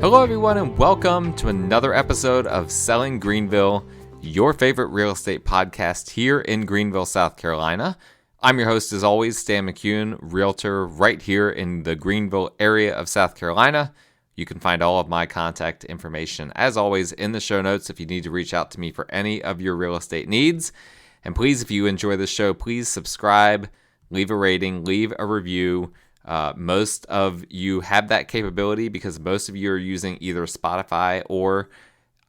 Hello, everyone, and welcome to another episode of Selling Greenville, your favorite real estate podcast here in Greenville, South Carolina. I'm your host, as always, Stan McCune, realtor right here in the Greenville area of South Carolina. You can find all of my contact information, as always, in the show notes if you need to reach out to me for any of your real estate needs. And please, if you enjoy the show, please subscribe, leave a rating, leave a review. Most of you have that capability because most of you are using either Spotify or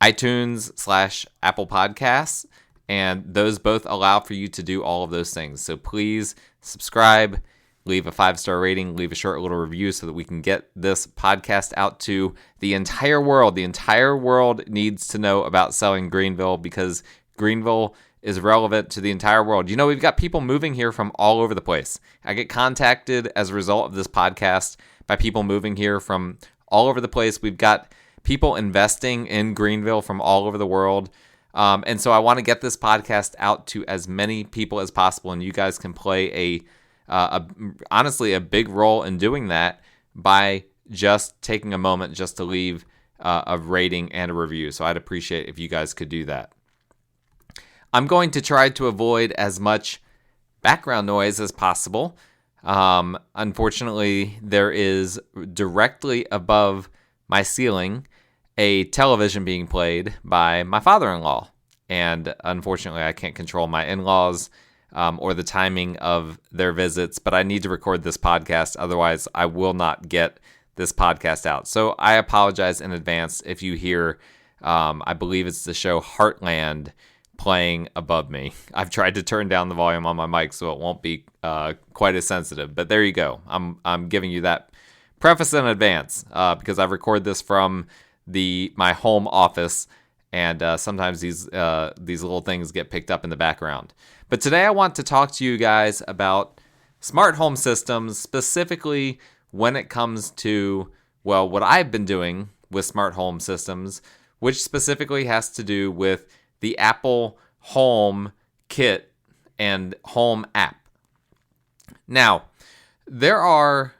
iTunes/Apple Podcasts, and those both allow for you to do all of those things. So please subscribe, leave a 5-star rating, leave a short little review so that we can get this podcast out to the entire world. The entire world needs to know about Selling Greenville because Greenville is relevant to the entire world. You know, we've got people moving here from all over the place. I get contacted as a result of this podcast by people moving here from all over the place. We've got people investing in Greenville from all over the world. And so I want to get this podcast out to as many people as possible. And you guys can play honestly, a big role in doing that by just taking a moment just to leave a rating and a review. So I'd appreciate if you guys could do that. I'm going to try to avoid as much background noise as possible. Unfortunately, there is directly above my ceiling a television being played by my father-in-law. And unfortunately, I can't control my in-laws or the timing of their visits, but I need to record this podcast. Otherwise, I will not get this podcast out. So I apologize in advance if you hear, I believe it's the show Heartland playing above me. I've tried to turn down the volume on my mic so it won't be quite as sensitive, but there you go. I'm giving you that preface in advance because I record this from my home office, and sometimes these little things get picked up in the background. But today I want to talk to you guys about smart home systems, specifically when it comes to, well, what I've been doing with smart home systems, which specifically has to do with the Apple Home Kit and Home app. Now, there are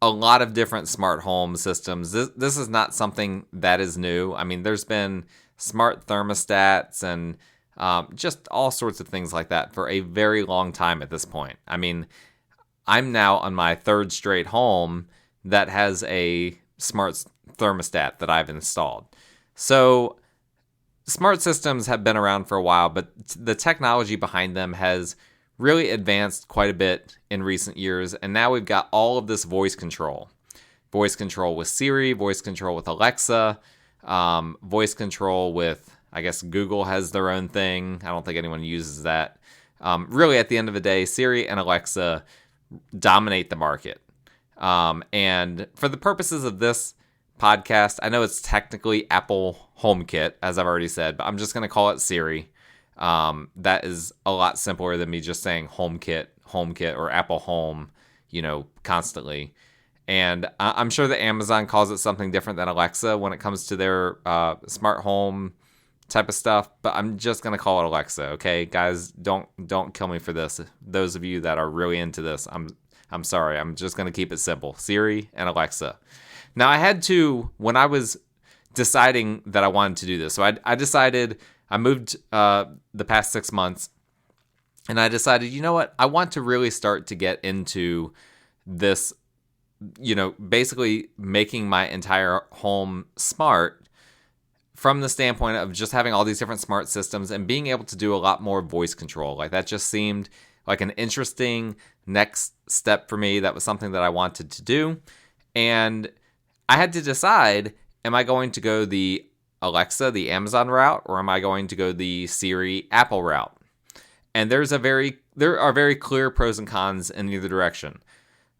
a lot of different smart home systems. This is not something that is new. I mean, there's been smart thermostats and just all sorts of things like that for a very long time at this point. I mean, I'm now on my third straight home that has a smart thermostat that I've installed. So smart systems have been around for a while, but the technology behind them has really advanced quite a bit in recent years, and now we've got all of this voice control. Voice control with Siri, voice control with Alexa, voice control with, I guess Google has their own thing. I don't think anyone uses that. Really, at the end of the day, Siri and Alexa dominate the market. And for the purposes of this podcast, I know it's technically Apple HomeKit, as I've already said, but I'm just going to call it Siri. That is a lot simpler than me just saying HomeKit, or Apple Home, constantly. And I'm sure that Amazon calls it something different than Alexa when it comes to their smart home type of stuff, but I'm just going to call it Alexa, okay? Guys, don't kill me for this. Those of you that are really into this, I'm sorry. I'm just going to keep it simple. Siri and Alexa. Now, I had to, when I was deciding that I wanted to do this, so I decided, I moved the past 6 months, and I decided, you know what, I want to really start to get into this, basically making my entire home smart from the standpoint of just having all these different smart systems and being able to do a lot more voice control. Like, that just seemed like an interesting next step for me. That was something that I wanted to do, and I had to decide, am I going to go the Alexa, the Amazon route, or am I going to go the Siri, Apple route? And there are very clear pros and cons in either direction.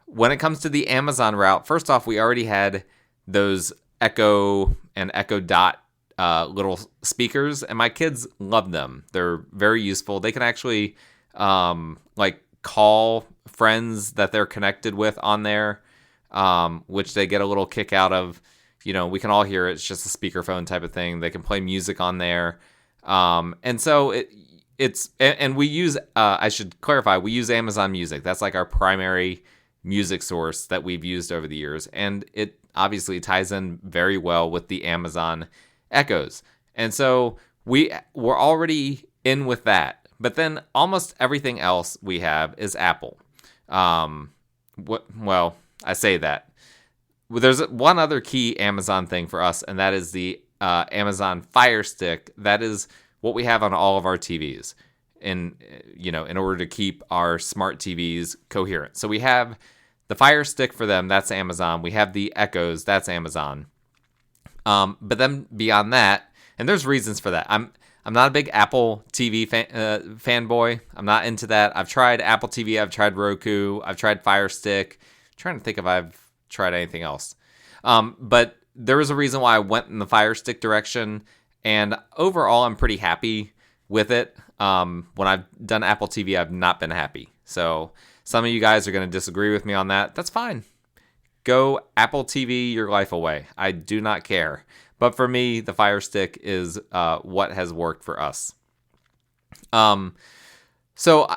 When it comes to the Amazon route, first off, we already had those Echo and Echo Dot little speakers, and my kids love them. They're very useful. They can actually call friends that they're connected with on there, which they get a little kick out of. We can all hear it. It's just a speakerphone type of thing. They can play music on there. And so and we use, I should clarify, we use Amazon Music. That's like our primary music source that we've used over the years. And obviously ties in very well with the Amazon Echoes. And so we're already in with that. But then almost everything else we have is Apple. Well, I say that. There's one other key Amazon thing for us, and that is the Amazon Fire Stick. That is what we have on all of our TVs in order to keep our smart TVs coherent. So we have the Fire Stick for them. That's Amazon. We have the Echoes. That's Amazon. But then beyond that, and there's reasons for that. I'm not a big Apple TV fanboy. I'm not into that. I've tried Apple TV. I've tried Roku. I've tried Fire Stick. I'm trying to think if I've tried anything else. But there was a reason why I went in the Fire Stick direction. And overall, I'm pretty happy with it. When I've done Apple TV, I've not been happy. So some of you guys are going to disagree with me on that. That's fine. Go Apple TV your life away. I do not care. But for me, the Fire Stick is what has worked for us. So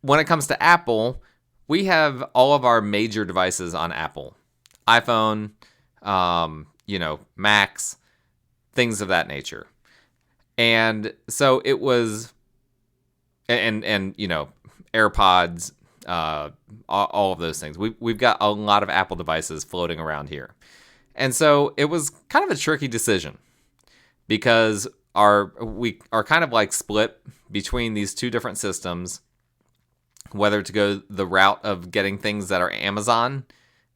when it comes to Apple, we have all of our major devices on Apple. iPhone, Macs, things of that nature. And so it was, and AirPods, all of those things. We've got a lot of Apple devices floating around here. And so it was kind of a tricky decision because we are kind of like split between these two different systems, whether to go the route of getting things that are Amazon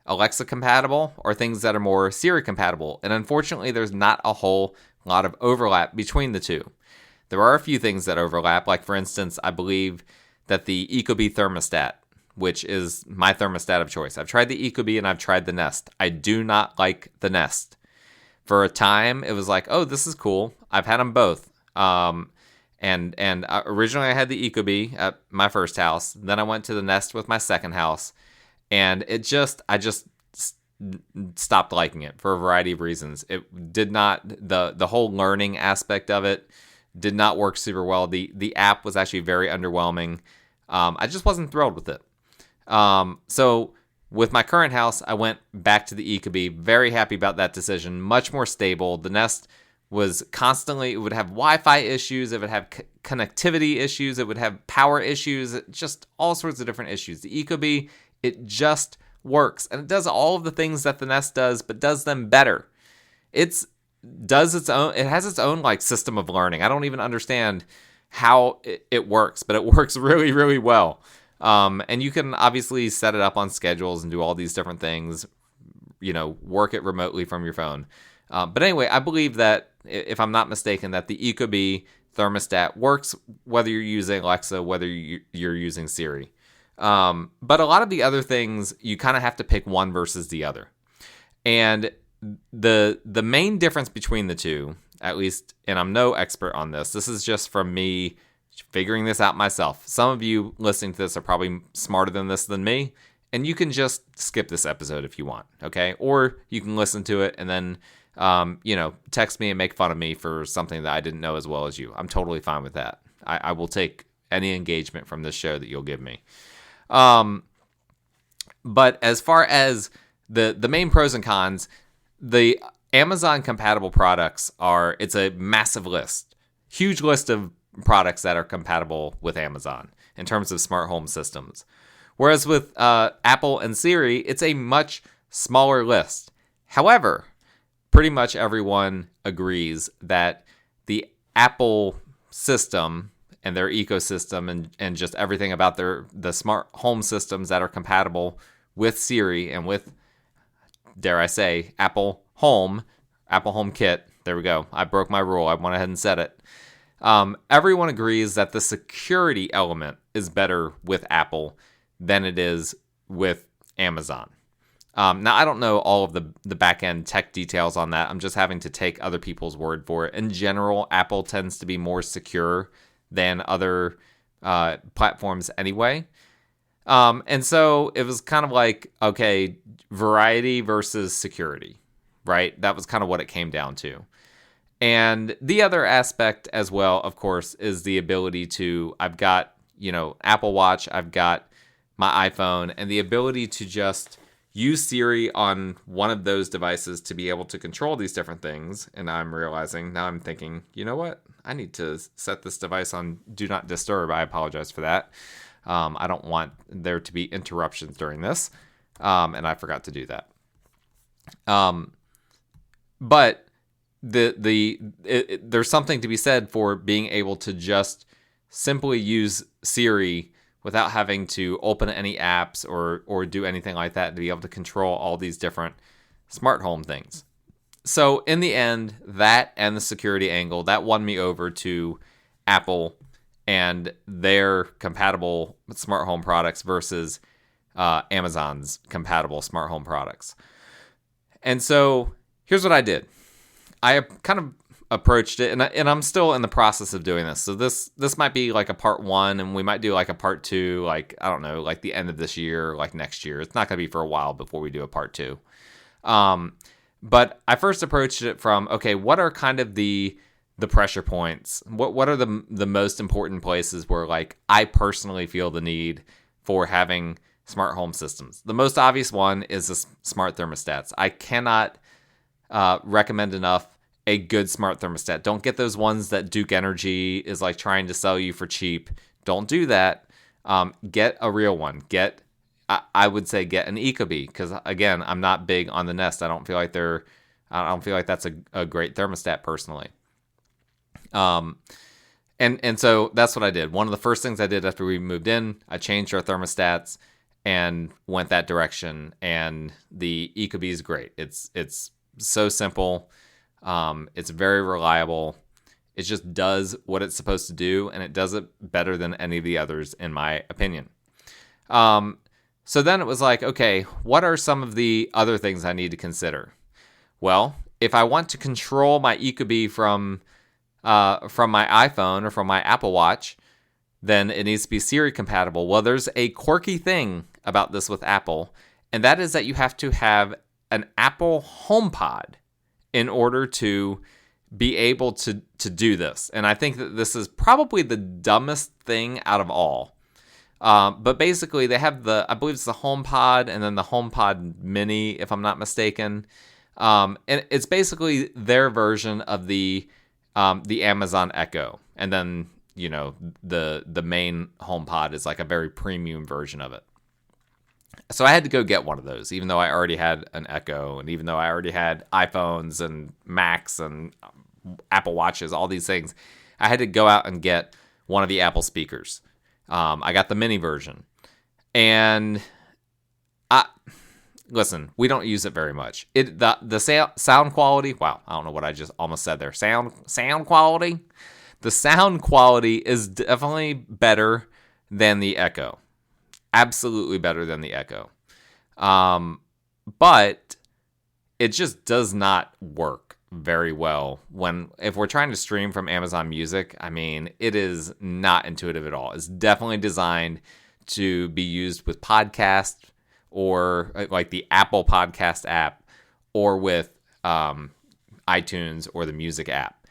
Alexa compatible or things that are more Siri compatible. And unfortunately, there's not a whole lot of overlap between the two. There are a few things that overlap, like for instance, I believe that the Ecobee thermostat, which is my thermostat of choice. I've tried the Ecobee and I've tried the Nest. I do not like the Nest. For a time, it was like, oh, this is cool. I've had them both. And originally I had the Ecobee at my first house. Then I went to the Nest with my second house. And I just stopped liking it for a variety of reasons. It did not, the whole learning aspect of it did not work super well. The app was actually very underwhelming. I just wasn't thrilled with it. So with my current house, I went back to the Ecobee. Very happy about that decision. Much more stable. The Nest was constantly, it would have Wi-Fi issues. It would have connectivity issues. It would have power issues. Just all sorts of different issues. The Ecobee, it just works. And it does all of the things that the Nest does, but does them better. It has its own like system of learning. I don't even understand how it works, but it works really, really well. And you can obviously set it up on schedules and do all these different things, work it remotely from your phone. But anyway, I believe that, if I'm not mistaken, that the Ecobee thermostat works whether you're using Alexa, whether you're using Siri. But a lot of the other things, you kind of have to pick one versus the other. And the main difference between the two, at least, and I'm no expert on this is just from me figuring this out myself. Some of you listening to this are probably smarter than this than me, and you can just skip this episode if you want, okay? Or you can listen to it and then, text me and make fun of me for something that I didn't know as well as you. I'm totally fine with that. I will take any engagement from this show that you'll give me. But as far as the main pros and cons, the Amazon compatible products it's a massive list, huge list of products that are compatible with Amazon in terms of smart home systems. Whereas with Apple and Siri, it's a much smaller list. However, pretty much everyone agrees that the Apple system and their ecosystem and just everything about the smart home systems that are compatible with Siri and with, dare I say, Apple HomeKit. There we go. I broke my rule. I went ahead and said it. Everyone agrees that the security element is better with Apple than it is with Amazon. Now, I don't know all of the back-end tech details on that. I'm just having to take other people's word for it. In general, Apple tends to be more secure than other platforms anyway. And so it was kind of like, okay, variety versus security, right? That was kind of what it came down to. And the other aspect as well, of course, is the ability I've got, Apple Watch, I've got my iPhone, and the ability to just use Siri on one of those devices to be able to control these different things. And now I'm thinking, you know what? I need to set this device on Do Not Disturb. I apologize for that. I don't want there to be interruptions during this. And I forgot to do that. But there's something to be said for being able to just simply use Siri without having to open any apps or do anything like that, to be able to control all these different smart home things. So in the end, that and the security angle, that won me over to Apple and their compatible smart home products versus Amazon's compatible smart home products. And so here's what I did. I kind of approached it, and I'm still in the process of doing this. So this might be like a part 1, and we might do like a part 2, like, I don't know, like the end of this year, like next year. It's not going to be for a while before we do a part 2. But I first approached it from, okay, what are kind of the pressure points? What are the most important places where, like, I personally feel the need for having smart home systems? The most obvious one is the smart thermostats. I cannot recommend enough a good smart thermostat. Don't get those ones that Duke Energy is like trying to sell you for cheap. Don't do that. Get a real one. I would say get an Ecobee, because again, I'm not big on the Nest. I don't feel like that's a great thermostat personally. And so that's what I did. One of the first things I did after we moved in, I changed our thermostats and went that direction. And the Ecobee is great. It's so simple. It's very reliable. It just does what it's supposed to do, and it does it better than any of the others, in my opinion. So then it was like, okay, what are some of the other things I need to consider? Well, if I want to control my Ecobee from my iPhone or from my Apple Watch, then it needs to be Siri compatible. Well, there's a quirky thing about this with Apple, and that is that you have to have an Apple HomePod in order to be able to do this. And I think that this is probably the dumbest thing out of all. But basically, they have I believe it's the HomePod and then the HomePod Mini, if I'm not mistaken. And it's basically their version of the Amazon Echo. And then, you know, the main HomePod is like a very premium version of it. So I had to go get one of those, even though I already had an Echo, and even though I already had iPhones and Macs and Apple Watches, all these things. I had to go out and get one of the Apple speakers. I got the mini version. And listen, we don't use it very much. The sound quality, wow, I don't know what I just almost said there. Sound quality? The sound quality is definitely better than the Echo. Absolutely better than the Echo. But it just does not work very well if we're trying to stream from Amazon Music. I mean, it is not intuitive at all. It's definitely designed to be used with podcasts, or like the Apple Podcast app, or with iTunes or the Music app.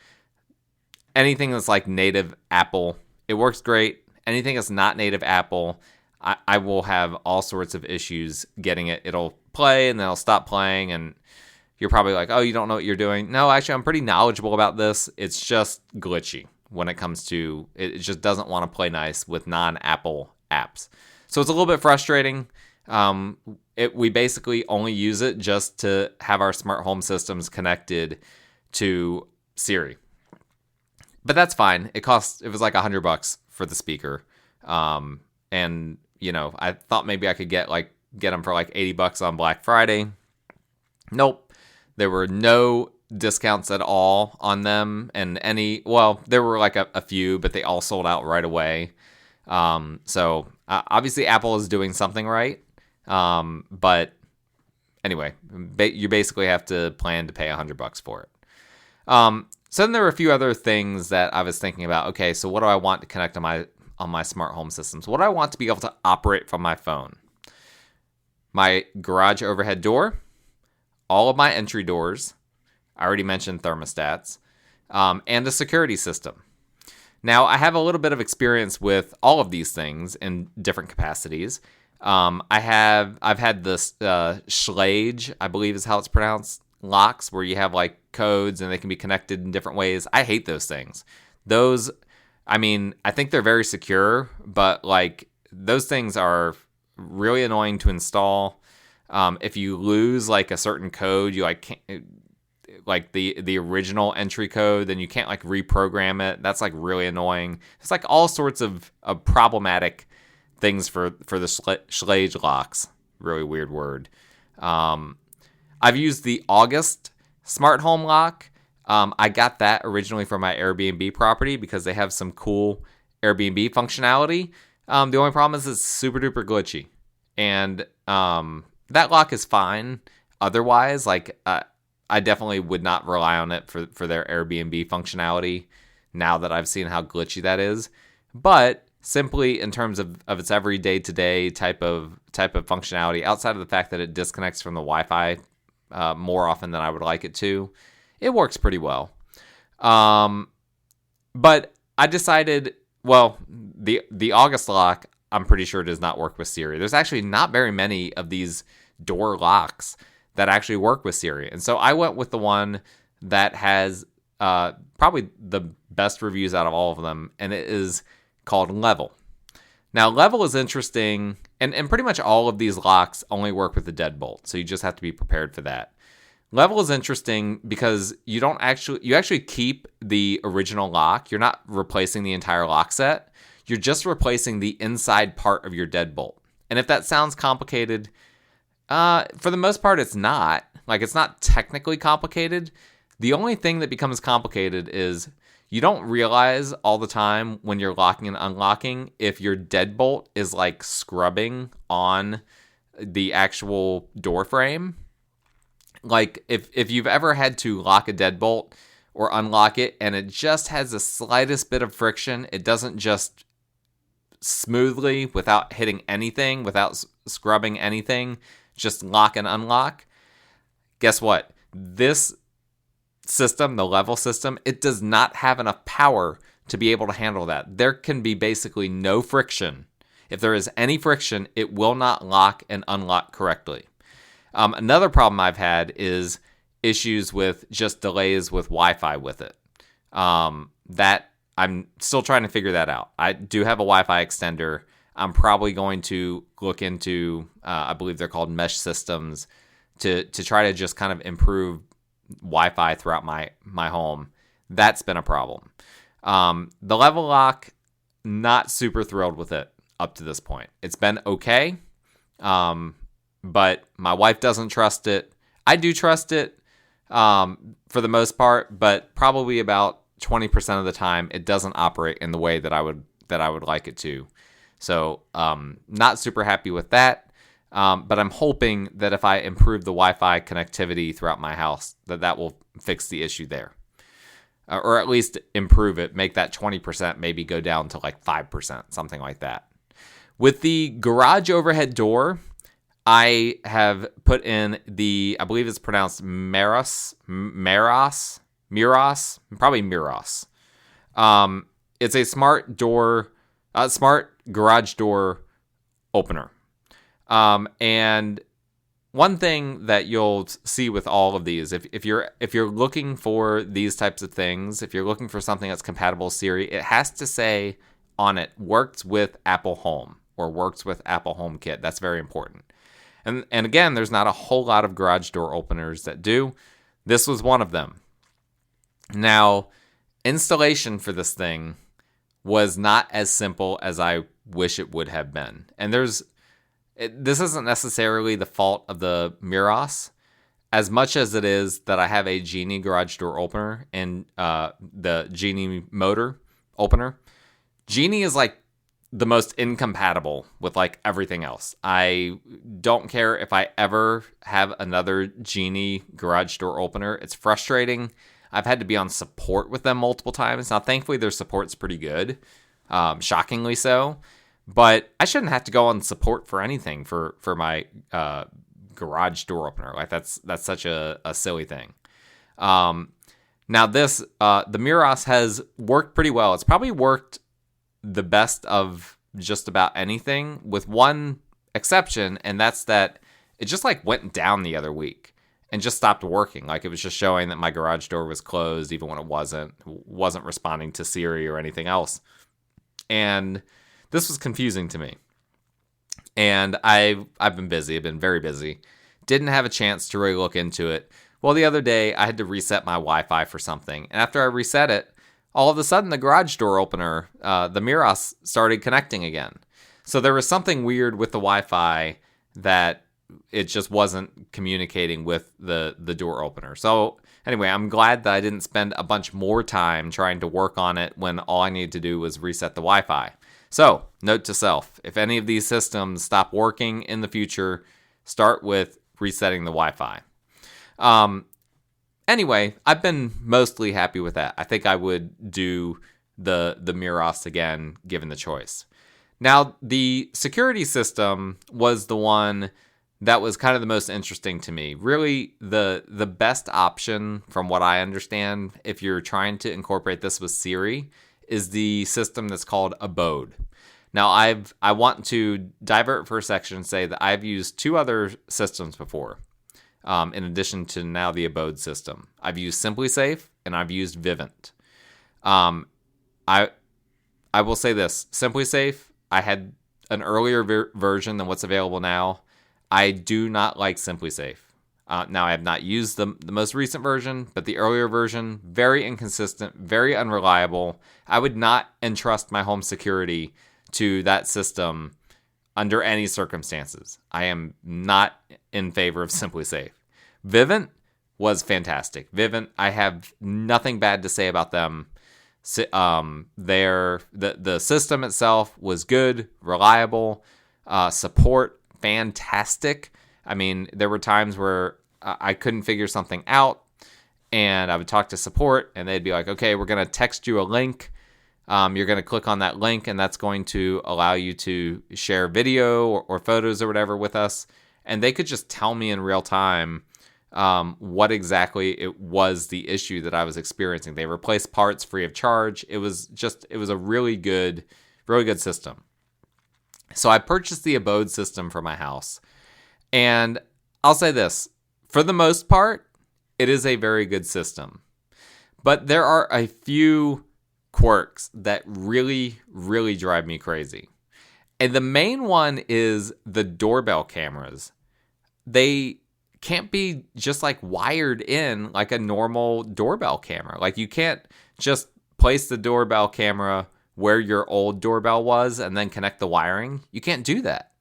Anything that's like native Apple, it works great. Anything that's not native Apple, I will have all sorts of issues getting it. It'll play and then it'll stop playing, and you're probably like, oh, you don't know what you're doing. No, actually, I'm pretty knowledgeable about this. It's just glitchy when it comes to it. It just doesn't want to play nice with non-Apple apps. So it's a little bit frustrating. We basically only use it just to have our smart home systems connected to Siri. But that's fine. It was like $100 for the speaker. And you know, I thought maybe I could get them for like $80 on Black Friday. Nope. There were no discounts at all on them, and there were like a few, but they all sold out right away. So obviously Apple is doing something right. But anyway, you basically have to plan to pay $100 for it. So then there were a few other things that I was thinking about. Okay, so what do I want to connect on my smart home systems? What do I want to be able to operate from my phone? My garage overhead door, all of my entry doors, I already mentioned thermostats, and a security system. Now, I have a little bit of experience with all of these things in different capacities, I've had this Schlage, I believe is how it's pronounced, locks where you have like codes and they can be connected in different ways. I hate those things. Those, I mean, I think they're very secure, but like those things are really annoying to install. If you lose like a certain code, you like can't, like the original entry code, then you can't like reprogram it. That's like really annoying. It's like all sorts of problematic things for the Schlage locks. Really weird word. I've used the August smart home lock. I got that originally from my Airbnb property because they have some cool Airbnb functionality. The only problem is it's super duper glitchy, and that lock is fine. Otherwise, like I definitely would not rely on it for their Airbnb functionality. Now that I've seen how glitchy that is, but simply in terms of its every day-to-day type of functionality, outside of the fact that it disconnects from the Wi-Fi more often than I would like it to, it works pretty well. But I decided, well, the August lock, I'm pretty sure does not work with Siri. There's actually not very many of these door locks that actually work with Siri. And so I went with the one that has probably the best reviews out of all of them, and it is called Level. Now, Level is interesting, and pretty much all of these locks only work with the deadbolt, so you just have to be prepared for that. Level is interesting because you actually keep the original lock. You're not replacing the entire lock set. You're just replacing the inside part of your deadbolt. And if that sounds complicated, for the most part, it's not. Like, it's not technically complicated. The only thing that becomes complicated is you don't realize all the time when you're locking and unlocking if your deadbolt is like scrubbing on the actual door frame. Like if you've ever had to lock a deadbolt or unlock it and it just has the slightest bit of friction, it doesn't just smoothly without hitting anything, without scrubbing anything, just lock and unlock. Guess what? This system, the Level system, it does not have enough power to be able to handle that. There can be basically no friction. If there is any friction, it will not lock and unlock correctly. Another problem I've had is issues with just delays with Wi-Fi with it. That I'm still trying to figure that out. I do have a Wi-Fi extender. I'm probably going to look into, I believe they're called mesh systems, to try to just kind of improve Wi-Fi throughout my home. That's been a problem. The Level lock, not super thrilled with it up to this point. It's been okay, but my wife doesn't trust it. I do trust it for the most part, but probably about 20% of the time it doesn't operate in the way that I would like it to. So not super happy with that. But I'm hoping that if I improve the Wi-Fi connectivity throughout my house, that will fix the issue there. Or at least improve it, make that 20% maybe go down to like 5%, something like that. With the garage overhead door, I have put in I believe it's pronounced Miros, probably Miros. It's a smart garage door opener. And one thing that you'll see with all of these, if you're looking for these types of things, if you're looking for something that's compatible with Siri, it has to say on it, works with Apple Home or works with Apple HomeKit. That's very important. And again, there's not a whole lot of garage door openers that do. This was one of them. Now, installation for this thing was not as simple as I wish it would have been. And this isn't necessarily the fault of the Miros, as much as it is that I have a Genie garage door opener and the Genie motor opener. Genie is like the most incompatible with like everything else. I don't care if I ever have another Genie garage door opener. It's frustrating. I've had to be on support with them multiple times. Now, thankfully, their support's pretty good, shockingly so. But I shouldn't have to go on support for anything for my garage door opener. Like that's such a silly thing. Now this the Miros has worked pretty well. It's probably worked the best of just about anything, with one exception, and that's that it just like went down the other week and just stopped working. Like it was just showing that my garage door was closed even when it wasn't responding to Siri or anything else. And this was confusing to me. And I've been busy. I've been very busy. Didn't have a chance to really look into it. Well, the other day I had to reset my Wi-Fi for something. And after I reset it, all of a sudden the garage door opener, the Miros, started connecting again. So there was something weird with the Wi-Fi that it just wasn't communicating with the door opener. So anyway, I'm glad that I didn't spend a bunch more time trying to work on it when all I needed to do was reset the Wi-Fi. So, note to self, if any of these systems stop working in the future, start with resetting the Wi-Fi. Anyway, I've been mostly happy with that. I think I would do the Miros again, given the choice. Now, the security system was the one that was kind of the most interesting to me. Really, the best option, from what I understand, if you're trying to incorporate this with Siri, is the system that's called Abode. Now, I want to divert for a section and say that I've used two other systems before, in addition to now the Abode system. I've used SimpliSafe and I've used Vivint. I will say this: SimpliSafe, I had an earlier version than what's available now. I do not like SimpliSafe. Now, I have not used the most recent version, but the earlier version, very inconsistent, very unreliable. I would not entrust my home security to that system under any circumstances. I am not in favor of SimpliSafe. Vivint was fantastic. Vivint, I have nothing bad to say about them. The system itself was good, reliable, support fantastic. I mean, there were times where I couldn't figure something out, and I would talk to support, and they'd be like, okay, we're going to text you a link. You're going to click on that link, and that's going to allow you to share video or photos or whatever with us. And they could just tell me in real time what exactly it was the issue that I was experiencing. They replaced parts free of charge. It was a really good system. So I purchased the Abode system for my house. And I'll say this, for the most part, it is a very good system. But there are a few quirks that really, really drive me crazy. And the main one is the doorbell cameras. They can't be just like wired in like a normal doorbell camera. Like you can't just place the doorbell camera where your old doorbell was and then connect the wiring. You can't do that.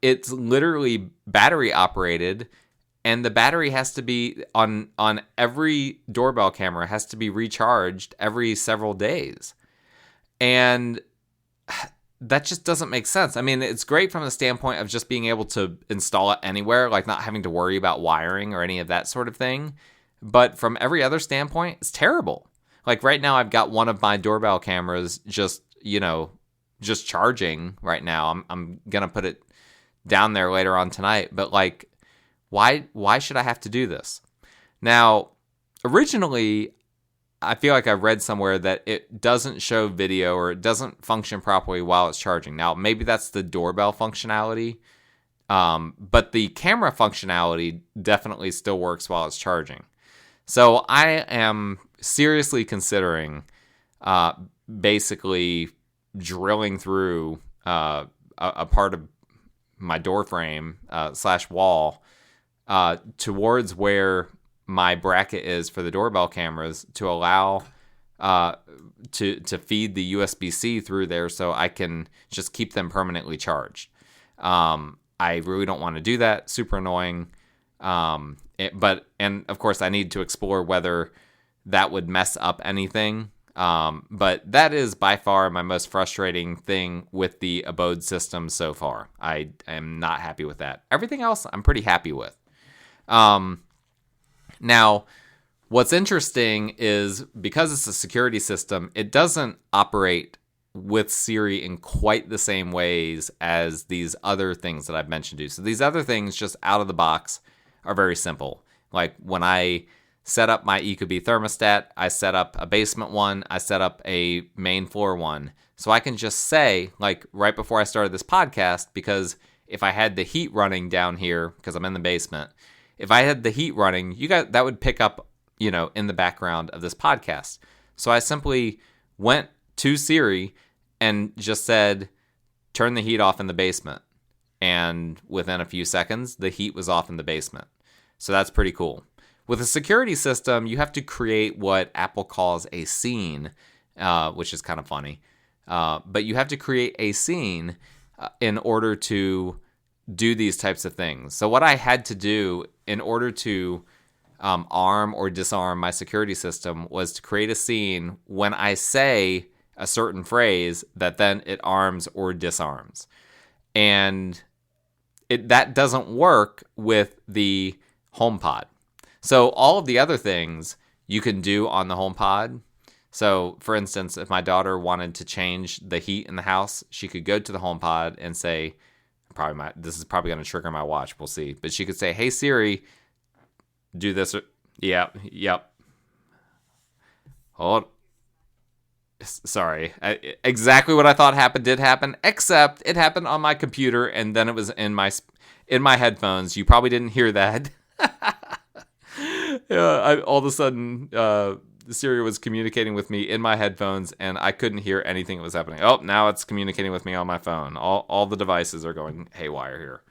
It's literally battery operated, and the battery has to be on every doorbell camera has to be recharged every several days. And that just doesn't make sense. I mean, it's great from the standpoint of just being able to install it anywhere, like not having to worry about wiring or any of that sort of thing. But from every other standpoint, it's terrible. Like right now, I've got one of my doorbell cameras just charging right now. I'm going to put it down there later on tonight. But like, why should I have to do this? Now, originally, I feel like I read somewhere that it doesn't show video or it doesn't function properly while it's charging. Now, maybe that's the doorbell functionality, but the camera functionality definitely still works while it's charging. So I am seriously considering basically drilling through a part of my door frame / wall towards where my bracket is for the doorbell cameras to allow to feed the USB-C through there so I can just keep them permanently charged. I really don't want to do that. Super annoying. And of course I need to explore whether that would mess up anything. But that is by far my most frustrating thing with the Abode system so far. I am not happy with that. Everything else I'm pretty happy with. Now, what's interesting is because it's a security system, it doesn't operate with Siri in quite the same ways as these other things that I've mentioned to you. So these other things just out of the box are very simple. Like when I set up my Ecobee thermostat. I set up a basement one. I set up a main floor one. So I can just say, like right before I started this podcast, because if I had the heat running down here, because I'm in the basement, if I had the heat running, that would pick up, in the background of this podcast. So I simply went to Siri and just said, turn the heat off in the basement. And within a few seconds, the heat was off in the basement. So that's pretty cool. With a security system, you have to create what Apple calls a scene, which is kind of funny. But you have to create a scene in order to do these types of things. So what I had to do in order to arm or disarm my security system was to create a scene when I say a certain phrase that then it arms or disarms. And that doesn't work with the HomePod. So all of the other things you can do on the HomePod. So, for instance, if my daughter wanted to change the heat in the house, she could go to the HomePod and say, this is probably going to trigger my watch. We'll see. But she could say, hey, Siri, do this. Yep. Hold. Sorry. Exactly what I thought happened did happen, except it happened on my computer, and then it was in my headphones. You probably didn't hear that. All of a sudden, Siri was communicating with me in my headphones, and I couldn't hear anything that was happening. Oh, now it's communicating with me on my phone. All the devices are going haywire here.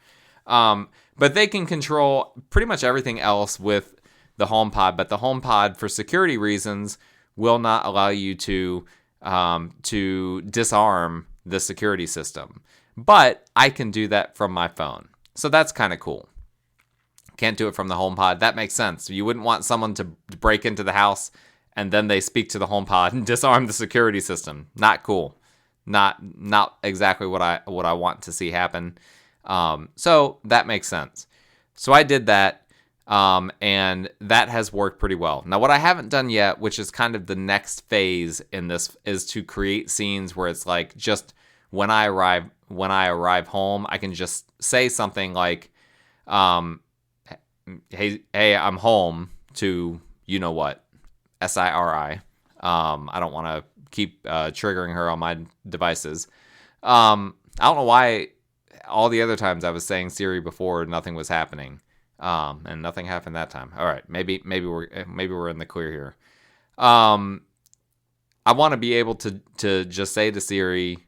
But they can control pretty much everything else with the HomePod, but the HomePod, for security reasons, will not allow you to disarm the security system. But I can do that from my phone. So that's kind of cool. Can't do it from the HomePod. That makes sense. You wouldn't want someone to break into the house and then they speak to the HomePod and disarm the security system. Not cool. Not exactly what I want to see happen. So that makes sense. So I did that, and that has worked pretty well. Now, what I haven't done yet, which is kind of the next phase in this, is to create scenes where it's like just when I arrive home, I can just say something like, hey, I'm home to what, SIRI. I don't want to keep triggering her on my devices. I don't know why all the other times I was saying Siri before, nothing was happening, and nothing happened that time. All right, maybe we're in the clear here. I want to be able to just say to Siri,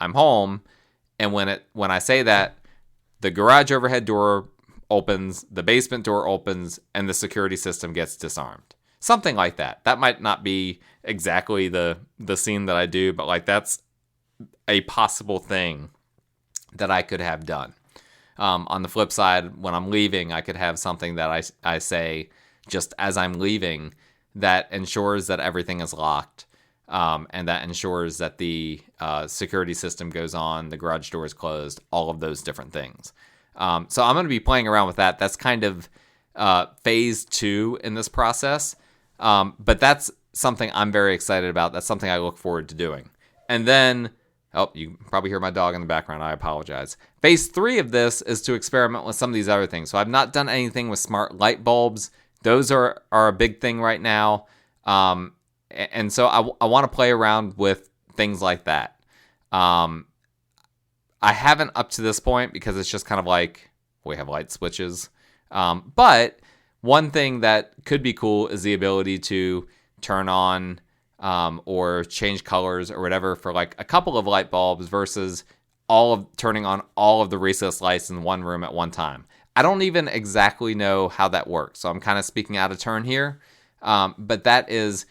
I'm home, and when I say that, the garage overhead door opens, the basement door opens, and the security system gets disarmed. Something like that. That might not be exactly the scene that I do, but like that's a possible thing that I could have done. On the flip side, when I'm leaving, I could have something that I say just as I'm leaving that ensures that everything is locked, and that ensures that the security system goes on, the garage door is closed, all of those different things. So I'm going to be playing around with that. That's kind of phase 2 in this process. But that's something I'm very excited about. That's something I look forward to doing. And then, you probably hear my dog in the background. I apologize. Phase 3 of this is to experiment with some of these other things. So I've not done anything with smart light bulbs. Those are a big thing right now. And so I want to play around with things like that. I haven't up to this point because it's just kind of like we have light switches. But one thing that could be cool is the ability to turn on or change colors or whatever for like a couple of light bulbs versus turning on all of the recessed lights in one room at one time. I don't even exactly know how that works, so I'm kind of speaking out of turn here. But that is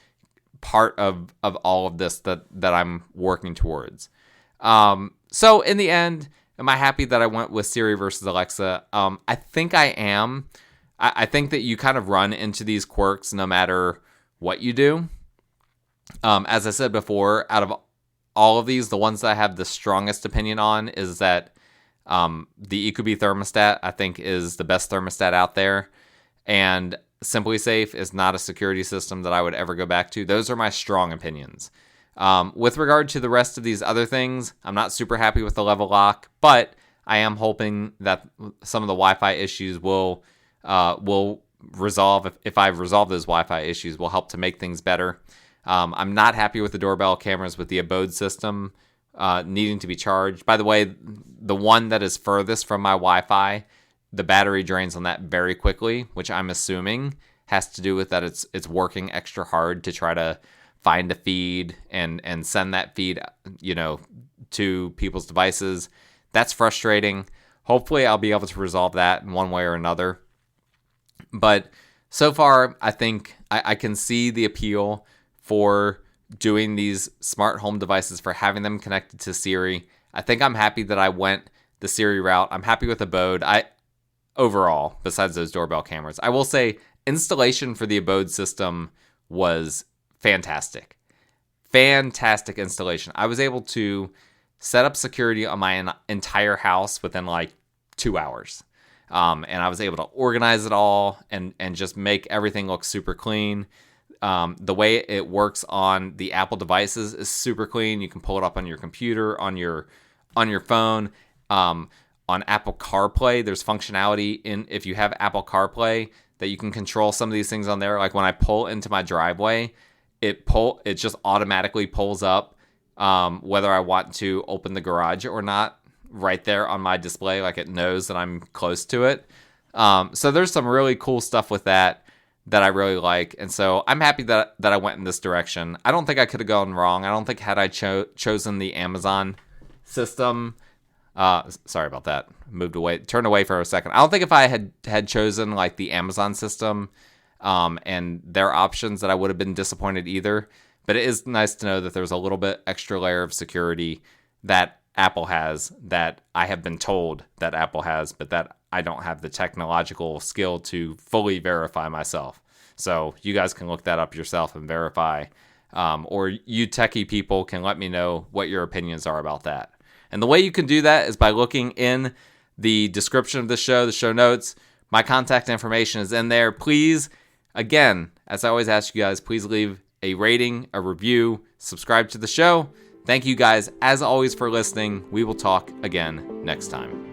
part of all of this that I'm working towards. So in the end, am I happy that I went with Siri versus Alexa? I think I am. I think that you kind of run into these quirks no matter what you do. As I said before, out of all of these, the ones that I have the strongest opinion on is that the Ecobee thermostat, I think, is the best thermostat out there. And SimpliSafe is not a security system that I would ever go back to. Those are my strong opinions. With regard to the rest of these other things, I'm not super happy with the level lock, but I am hoping that some of the Wi-Fi issues will if I resolve those Wi-Fi issues, will help to make things better. I'm not happy with the doorbell cameras with the abode system needing to be charged. By the way, the one that is furthest from my Wi-Fi, the battery drains on that very quickly, which I'm assuming has to do with that it's working extra hard to try to find a feed and send that feed, to people's devices. That's frustrating. Hopefully I'll be able to resolve that in one way or another. But so far, I think I can see the appeal for doing these smart home devices, for having them connected to Siri. I think I'm happy that I went the Siri route. I'm happy with Abode. Overall, besides those doorbell cameras, I will say installation for the Abode system was fantastic. Fantastic installation. I was able to set up security on my entire house within like 2 hours. And I was able to organize it all and just make everything look super clean. The way it works on the Apple devices is super clean. You can pull it up on your computer, on your phone. On Apple CarPlay, there's functionality if you have Apple CarPlay that you can control some of these things on there. Like when I pull into my driveway, it just automatically pulls up whether I want to open the garage or not right there on my display. Like it knows that I'm close to it. So there's some really cool stuff with that I really like. And so I'm happy that I went in this direction. I don't think I could have gone wrong. I don't think had I chosen the Amazon system, sorry about that, turned away for a second. I don't think if I had chosen like the Amazon system and their options that I would have been disappointed either. But it is nice to know that there's a little bit extra layer of security that Apple has, that I have been told that Apple has, but that I don't have the technological skill to fully verify myself. So you guys can look that up yourself and verify. Or you techie people can let me know what your opinions are about that. And the way you can do that is by looking in the description of the show notes. My contact information is in there. Please, again, as I always ask you guys, please leave a rating, a review, subscribe to the show. Thank you guys, as always, for listening. We will talk again next time.